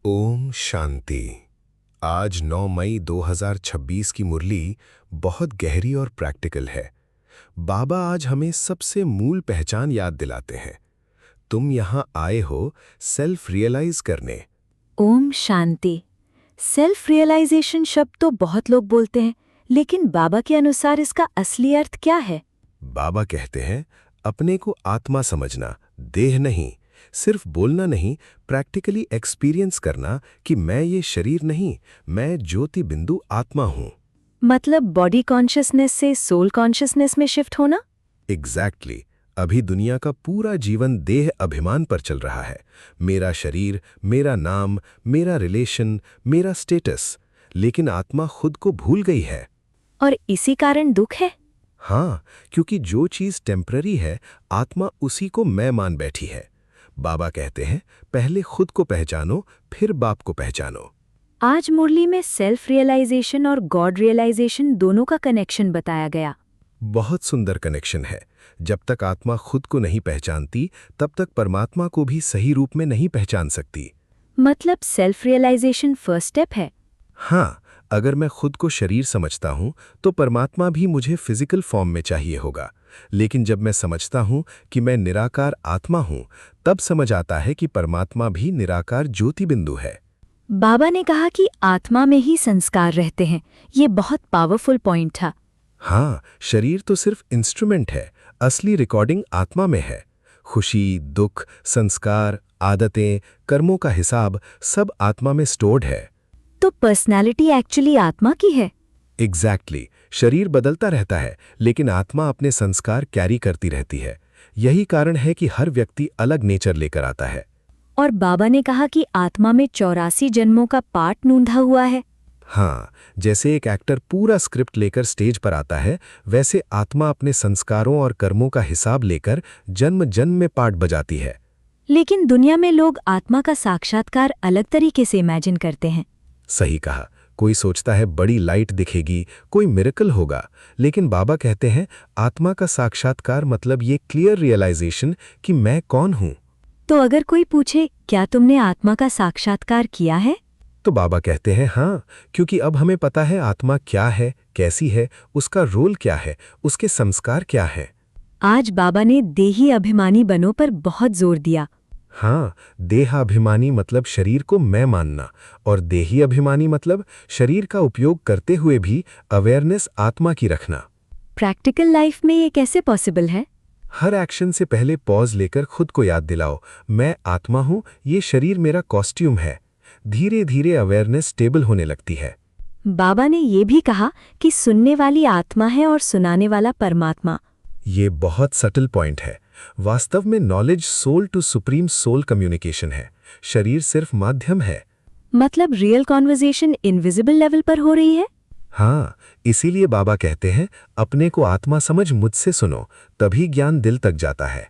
ओम शांति। आज 9 मई 2026 की मुरली बहुत गहरी और प्रैक्टिकल है। बाबा आज हमें सबसे मूल पहचान याद दिलाते हैं। तुम यहाँ आए हो सेल्फ रियलाइज करने। ओम शांति। सेल्फ रियलाइजेशन शब्द तो बहुत लोग बोलते हैं, लेकिन बाबा के अनुसार इसका असली अर्थ क्या है? बाबा कहते हैं अपने को आत्मा समझना, देह नहीं। सिर्फ बोलना नहीं, प्रैक्टिकली एक्सपीरियंस करना कि मैं ये शरीर नहीं, मैं ज्योति बिंदु आत्मा हूँ। मतलब बॉडी कॉन्शियसनेस से सोल कॉन्शियसनेस में शिफ्ट होना। एग्जैक्टली। अभी दुनिया का पूरा जीवन देह अभिमान पर चल रहा है। मेरा शरीर, मेरा नाम, मेरा रिलेशन, मेरा स्टेटस। लेकिन आत्मा खुद को भूल गई है। और इसी कारण दुख है। हाँ, क्योंकि जो चीज टेम्पररी है, आत्मा उसी को मैं मान बैठी है। बाबा कहते हैं पहले खुद को पहचानो, फिर बाप को पहचानो। आज मुरली में सेल्फ रियलाइजेशन और गॉड रियलाइजेशन दोनों का कनेक्शन बताया गया। बहुत सुंदर कनेक्शन है। जब तक आत्मा खुद को नहीं पहचानती, तब तक परमात्मा को भी सही रूप में नहीं पहचान सकती। मतलब सेल्फ रियलाइजेशन फर्स्ट स्टेप है। हाँ, अगर मैं खुद को शरीर समझता हूँ तो परमात्मा भी मुझे फिजिकल फॉर्म में चाहिए होगा। लेकिन जब मैं समझता हूँ कि मैं निराकार आत्मा हूँ, तब समझ आता है कि परमात्मा भी निराकार ज्योति बिंदु है। बाबा ने कहा कि आत्मा में ही संस्कार रहते हैं। ये बहुत पावरफुल पॉइंट था। हाँ, शरीर तो सिर्फ इंस्ट्रूमेंट है, असली रिकॉर्डिंग आत्मा में है। खुशी, दुख, संस्कार, आदतें, कर्मों का हिसाब सब आत्मा में स्टोर्ड है। तो पर्सनैलिटी एक्चुअली आत्मा की है। एग्जैक्टली। शरीर बदलता रहता है, लेकिन आत्मा अपने संस्कार कैरी करती रहती है। यही कारण है कि हर व्यक्ति अलग नेचर लेकर आता है। और बाबा ने कहा कि आत्मा में 84 जन्मों का पार्ट नूंधा हुआ है। हाँ, जैसे एक एक्टर पूरा स्क्रिप्ट लेकर स्टेज पर आता है, वैसे आत्मा अपने संस्कारों और कर्मों का हिसाब लेकर जन्म जन्म में पार्ट बजाती है। लेकिन दुनिया में लोग आत्मा का साक्षात्कार अलग तरीके से इमेजिन करते हैं। सही कहा। कोई सोचता है बड़ी लाइट दिखेगी, कोई मिरेकल होगा। लेकिन बाबा कहते हैं आत्मा का साक्षात्कार मतलब ये क्लियर रियलाइजेशन कि मैं कौन हूँ। तो अगर कोई पूछे क्या तुमने आत्मा का साक्षात्कार किया है, तो बाबा कहते हैं हाँ, क्योंकि अब हमें पता है आत्मा क्या है, कैसी है, उसका रोल क्या है, उसके संस्कार क्या है। आज बाबा ने देही अभिमानी बनो पर बहुत जोर दिया। हाँ, देहाभिमानी मतलब शरीर को मैं मानना, और देही अभिमानी मतलब शरीर का उपयोग करते हुए भी अवेयरनेस आत्मा की रखना। प्रैक्टिकल लाइफ में ये कैसे पॉसिबल है? हर एक्शन से पहले पॉज लेकर खुद को याद दिलाओ, मैं आत्मा हूँ, ये शरीर मेरा कॉस्ट्यूम है। धीरे धीरे अवेयरनेस स्टेबल होने लगती है। बाबा ने ये भी कहा कि सुनने वाली आत्मा है और सुनाने वाला परमात्मा। ये बहुत सटल पॉइंट है। वास्तव में knowledge soul to supreme soul communication है। शरीर सिर्फ माध्यम है। मतलब रियल कॉन्वर्जेशन इनविजिबल लेवल पर हो रही है। हाँ, इसीलिए बाबा कहते हैं अपने को आत्मा समझ मुझसे सुनो, तभी ज्ञान दिल तक जाता है।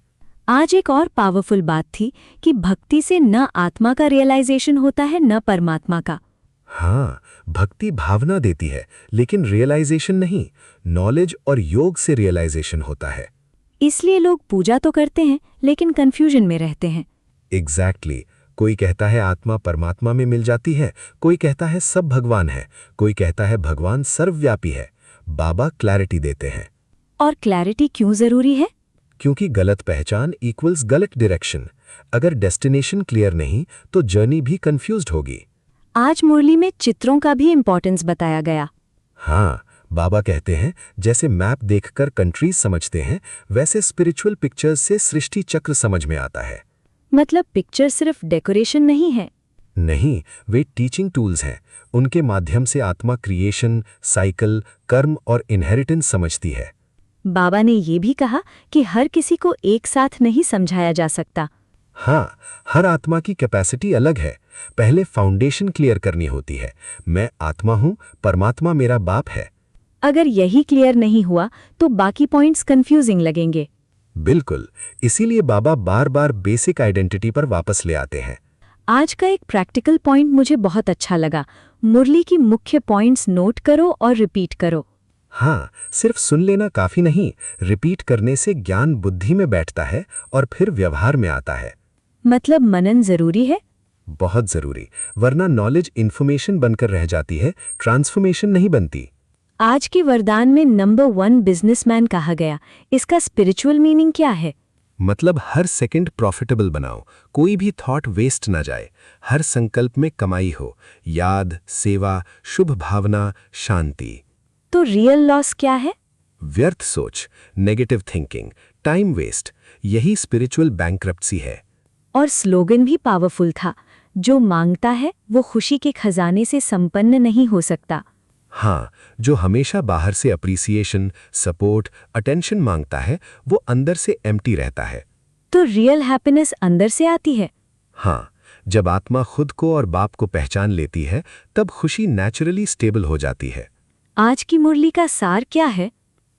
आज एक और पावरफुल बात थी कि भक्ति से न आत्मा का रियलाइजेशन होता है न परमात्मा का। हाँ, भक्ति भावना देती है, लेकिन रियलाइजेशन नहीं। नॉलेज और योग से रियलाइजेशन होता है। इसलिए लोग पूजा तो करते हैं, लेकिन कंफ्यूजन में रहते हैं। एग्जैक्टली। कोई कहता है आत्मा परमात्मा में मिल जाती है, कोई कहता है सब भगवान है, कोई कहता है भगवान सर्वव्यापी है। बाबा क्लैरिटी देते हैं। और क्लैरिटी क्यों जरूरी है? क्योंकि गलत पहचान इक्वल्स गलत डायरेक्शन। अगर डेस्टिनेशन क्लियर नहीं तो जर्नी भी कंफ्यूज्ड होगी। आज मुरली में चित्रों का भी इम्पोर्टेंस बताया गया। हाँ, बाबा कहते हैं जैसे मैप देखकर कंट्रीज समझते हैं, वैसे स्पिरिचुअल पिक्चर्स से सृष्टि चक्र समझ में आता है। मतलब पिक्चर सिर्फ डेकोरेशन नहीं है। नहीं, वे टीचिंग टूल्स हैं। उनके माध्यम से आत्मा क्रिएशन, साइकिल, कर्म और इनहेरिटेंस समझती है। बाबा ने ये भी कहा कि हर किसी को एक साथ नहीं समझाया जा सकता। हाँ, हर आत्मा की कैपेसिटी अलग है। पहले फाउंडेशन क्लियर करनी होती है। मैं आत्मा हूँ, परमात्मा मेरा बाप है। अगर यही क्लियर नहीं हुआ तो बाकी पॉइंट्स कंफ्यूजिंग लगेंगे। बिल्कुल, इसीलिए बाबा बार बार बेसिक आइडेंटिटी पर वापस ले आते हैं। आज का एक प्रैक्टिकल पॉइंट मुझे बहुत अच्छा लगा। मुरली की मुख्य पॉइंट्स नोट करो और रिपीट करो। हाँ, सिर्फ सुन लेना काफी नहीं, रिपीट करने से ज्ञान बुद्धि में बैठता है और फिर व्यवहार में आता है। मतलब मनन जरूरी है। बहुत जरूरी, वरना नॉलेज इन्फॉर्मेशन बनकर रह जाती है, ट्रांसफॉर्मेशन नहीं बनती। आज के वरदान में नंबर 1 बिजनेसमैन कहा गया, इसका स्पिरिचुअल मीनिंग क्या है? मतलब हर सेकंड प्रॉफिटेबल बनाओ, कोई भी थॉट वेस्ट ना जाए, हर संकल्प में कमाई हो, याद, सेवा, शुभ भावना, शांति। तो रियल लॉस क्या है? व्यर्थ सोच, नेगेटिव थिंकिंग, टाइम वेस्ट, यही स्पिरिचुअल बैंक्रप्सी है। और स्लोगन भी पावरफुल था, जो मांगता है वो खुशी के खजाने से संपन्न नहीं हो सकता। हाँ, जो हमेशा बाहर से अप्रिसिएशन, सपोर्ट, अटेंशन मांगता है, वो अंदर से एम्प्टी रहता है। तो रियल हैप्पीनेस अंदर से आती है? हाँ, जब आत्मा खुद को और बाप को पहचान लेती है, तब खुशी नेचुरली स्टेबल हो जाती है। आज की मुरली का सार क्या है?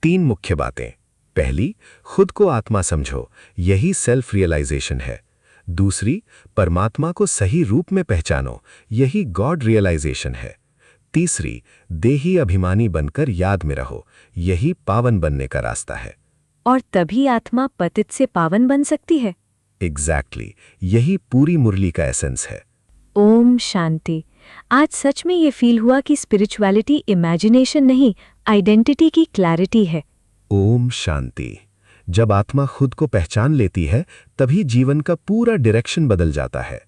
3 मुख्य बातें। पहली, खुद को आत्मा समझो, यही सेल्फ रियलाइजेशन है। दूसरी, परमात्मा को सही रूप में पहचानो, यही गॉड रियलाइजेशन है। तीसरी, देही अभिमानी बनकर याद में रहो, यही पावन बनने का रास्ता है। और तभी आत्मा पतित से पावन बन सकती है। एग्जैक्टली, यही पूरी मुरली का एसेंस है। ओम शांति। आज सच में ये फील हुआ कि स्पिरिचुअलिटी इमेजिनेशन नहीं, आइडेंटिटी की क्लैरिटी है। ओम शांति। जब आत्मा खुद को पहचान लेती है, तभी जीवन का पूरा डायरेक्शन बदल जाता है।